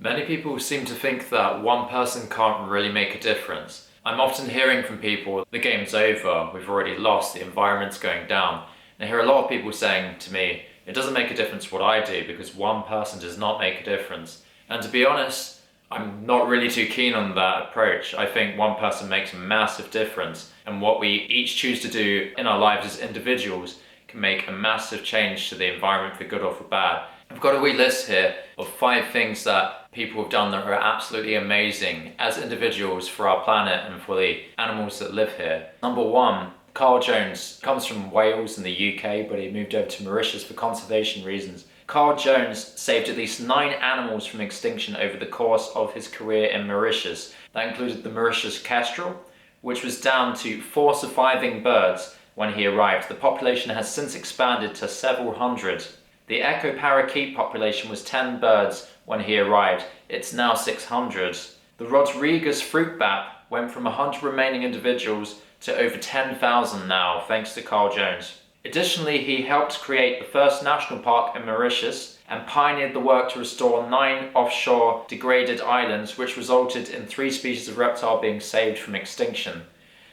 Many people seem to think that one person can't really make a difference. I'm often hearing from people, the game's over, we've already lost, the environment's going down. And I hear a lot of people saying to me, it doesn't make a difference what I do because one person does not make a difference. And to be honest, I'm not really too keen on that approach. I think one person makes a massive difference, and what we each choose to do in our lives as individuals can make a massive change to the environment for good or for bad. I've got a wee list here of 5 things that people have done that are absolutely amazing as individuals for our planet and for the animals that live here. Number 1, Carl Jones comes from Wales in the UK, but he moved over to Mauritius for conservation reasons. Carl Jones saved at least 9 animals from extinction over the course of his career in Mauritius. That included the Mauritius kestrel, which was down to 4 surviving birds when he arrived. The population has since expanded to several hundred. The echo parakeet population was 10 birds when he arrived. It's now 600. The Rodriguez fruit bat went from 100 remaining individuals to over 10,000 now, thanks to Carl Jones. Additionally, he helped create the first national park in Mauritius and pioneered the work to restore 9 offshore degraded islands, which resulted in 3 species of reptile being saved from extinction.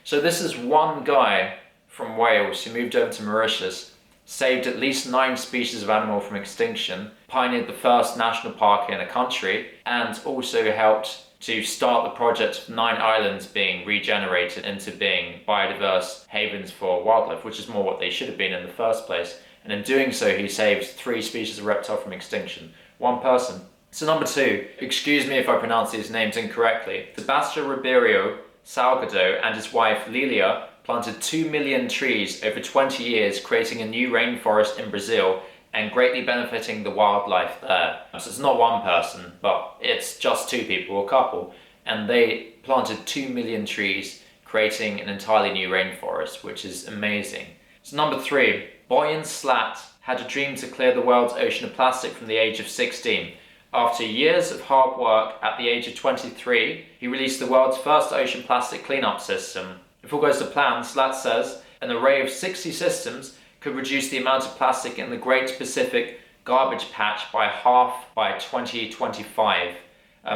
So this is one guy from Wales who moved over to Mauritius, saved at least 9 species of animal from extinction, pioneered the first national park in a country, and also helped to start the project of 9 islands being regenerated into being biodiverse havens for wildlife, which is more what they should have been in the first place. And in doing so, he saved 3 species of reptile from extinction. One person. So number 2, excuse me if I pronounce these names incorrectly. Sebastião Ribeiro Salgado and his wife Lilia planted 2 million trees over 20 years, creating a new rainforest in Brazil and greatly benefiting the wildlife there. So it's not one person, but it's just 2 people, or a couple, and they planted 2 million trees, creating an entirely new rainforest, which is amazing. So number 3, Boyan Slat had a dream to clear the world's ocean of plastic from the age of 16. After years of hard work, at the age of 23, he released the world's first ocean plastic cleanup system. If all goes to plan, Slat says, an array of 60 systems could reduce the amount of plastic in the Great Pacific Garbage Patch by half by 2025.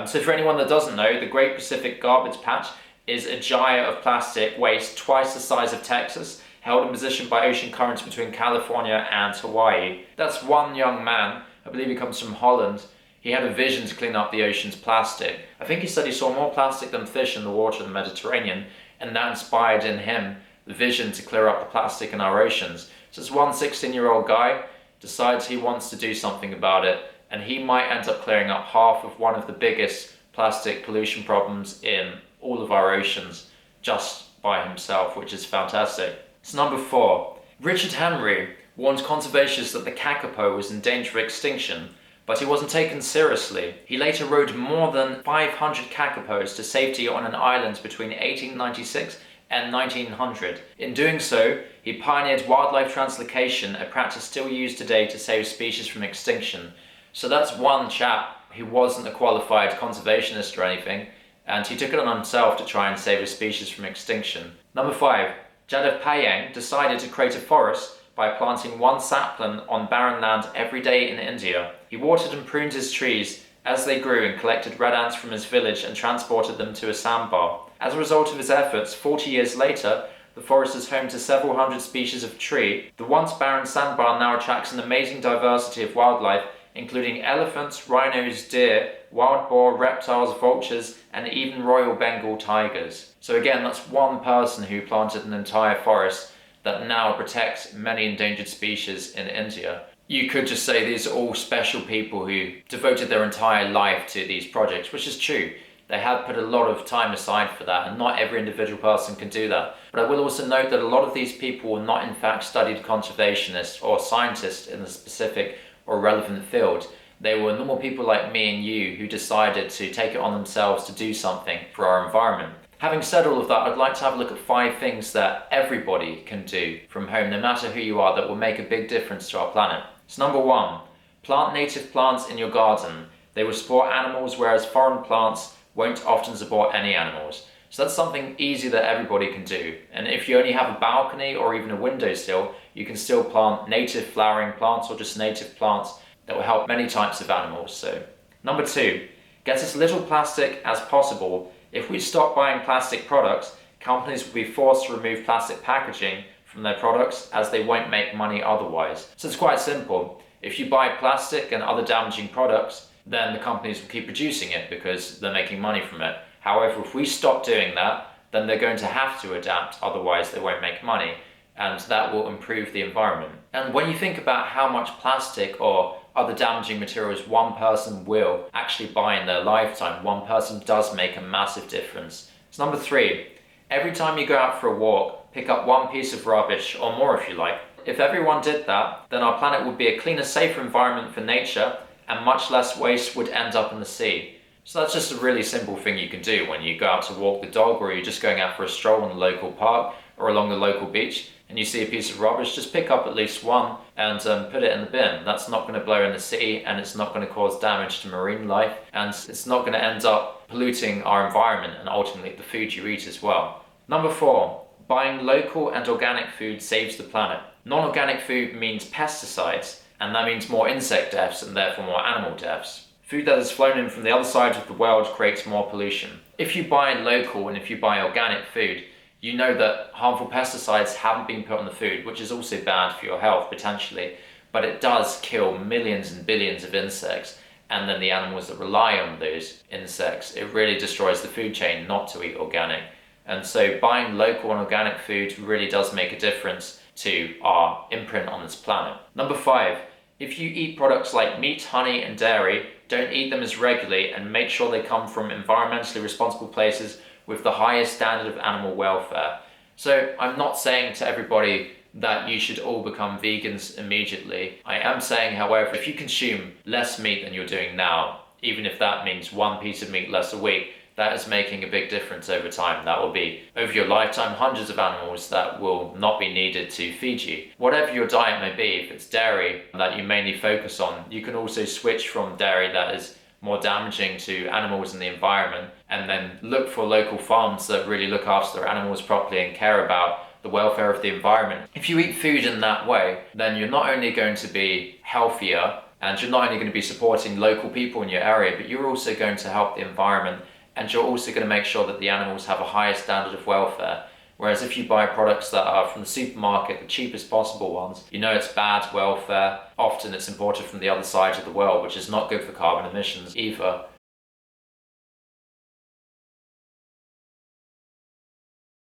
So for anyone that doesn't know, the Great Pacific Garbage Patch is a gyre of plastic waste twice the size of Texas, held in position by ocean currents between California and Hawaii. That's one young man, I believe he comes from Holland. He had a vision to clean up the ocean's plastic. I think he said he saw more plastic than fish in the water in the Mediterranean, and that inspired in him the vision to clear up the plastic in our oceans. So this one 16-year-old guy decides he wants to do something about it, and he might end up clearing up half of one of the biggest plastic pollution problems in all of our oceans just by himself, which is fantastic. So number 4, Richard Henry warned conservationists that the kakapo was in danger of extinction, but he wasn't taken seriously. He later rowed more than 500 kakapos to safety on an island between 1896 and 1900. In doing so, he pioneered wildlife translocation, a practice still used today to save species from extinction. So that's one chap who wasn't a qualified conservationist or anything, and he took it on himself to try and save a species from extinction. Number 5, Jadav Payeng decided to create a forest by planting 1 sapling on barren land every day in India. He watered and pruned his trees as they grew and collected red ants from his village and transported them to a sandbar. As a result of his efforts, 40 years later, the forest is home to several hundred species of tree. The once barren sandbar now attracts an amazing diversity of wildlife, including elephants, rhinos, deer, wild boar, reptiles, vultures, and even Royal Bengal tigers. So again, that's one person who planted an entire forest that now protects many endangered species in India. You could just say these are all special people who devoted their entire life to these projects, which is true. They have put a lot of time aside for that, and not every individual person can do that. But I will also note that a lot of these people were not in fact studied conservationists or scientists in a specific or relevant field. They were normal people like me and you who decided to take it on themselves to do something for our environment. Having said all of that, I'd like to have a look at 5 things that everybody can do from home, no matter who you are, that will make a big difference to our planet. So number 1, plant native plants in your garden. They will support animals, whereas foreign plants won't often support any animals. So that's something easy that everybody can do. And if you only have a balcony or even a windowsill, you can still plant native flowering plants or just native plants that will help many types of animals. So number 2, Get as little plastic as possible. If we stop buying plastic products, companies will be forced to remove plastic packaging from their products as they won't make money otherwise. So it's quite simple. If you buy plastic and other damaging products, then the companies will keep producing it because they're making money from it. However, if we stop doing that, then they're going to have to adapt, otherwise they won't make money, and that will improve the environment. And when you think about how much plastic or other damaging materials one person will actually buy in their lifetime, one person does make a massive difference. So number 3, every time you go out for a walk, pick up one piece of rubbish, or more if you like. If everyone did that, then our planet would be a cleaner, safer environment for nature, and much less waste would end up in the sea. So that's just a really simple thing you can do when you go out to walk the dog, or you're just going out for a stroll in the local park or along the local beach, and you see a piece of rubbish, just pick up at least one and put it in the bin. That's not going to blow in the sea, and it's not going to cause damage to marine life, and it's not going to end up polluting our environment and ultimately the food you eat as well. Number 4, buying local and organic food saves the planet. Non-organic food means pesticides, and that means more insect deaths and therefore more animal deaths. Food that has flown in from the other side of the world creates more pollution. If you buy local and if you buy organic food, you know that harmful pesticides haven't been put on the food, which is also bad for your health potentially, but it does kill millions and billions of insects, and then the animals that rely on those insects. It really destroys the food chain not to eat organic. And so buying local and organic food really does make a difference to our imprint on this planet. Number 5, if you eat products like meat, honey, and dairy, don't eat them as regularly, and make sure they come from environmentally responsible places with the highest standard of animal welfare. So I'm not saying to everybody that you should all become vegans immediately. I am saying, however, if you consume less meat than you're doing now, even if that means one piece of meat less a week, that is making a big difference over time. That will be, over your lifetime, hundreds of animals that will not be needed to feed you. Whatever your diet may be, if it's dairy that you mainly focus on, you can also switch from dairy that is more damaging to animals and the environment, and then look for local farms that really look after their animals properly and care about the welfare of the environment. If you eat food in that way, then you're not only going to be healthier, and you're not only going to be supporting local people in your area, but you're also going to help the environment, and you're also going to make sure that the animals have a higher standard of welfare. Whereas if you buy products that are from the supermarket, the cheapest possible ones, you know it's bad welfare. Often it's imported from the other side of the world, which is not good for carbon emissions either.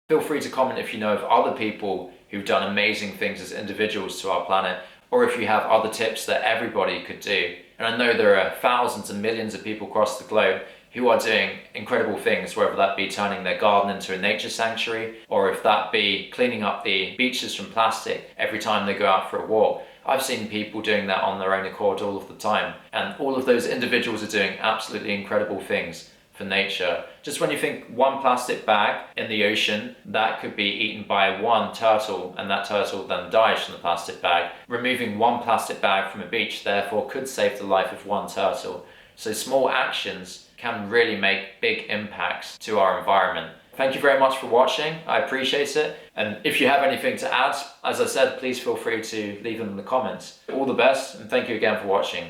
Feel free to comment if you know of other people who've done amazing things as individuals to our planet, or if you have other tips that everybody could do. And I know there are thousands and millions of people across the globe who are doing incredible things, whether that be turning their garden into a nature sanctuary, or if that be cleaning up the beaches from plastic every time they go out for a walk. I've seen people doing that on their own accord all of the time, and all of those individuals are doing absolutely incredible things for nature. Just when you think one plastic bag in the ocean, that could be eaten by one turtle, and that turtle then dies from the plastic bag. Removing one plastic bag from a beach therefore could save the life of one turtle. So small actions can really make big impacts to our environment. Thank you very much for watching. I appreciate it. And if you have anything to add, as I said, please feel free to leave them in the comments. All the best, and thank you again for watching.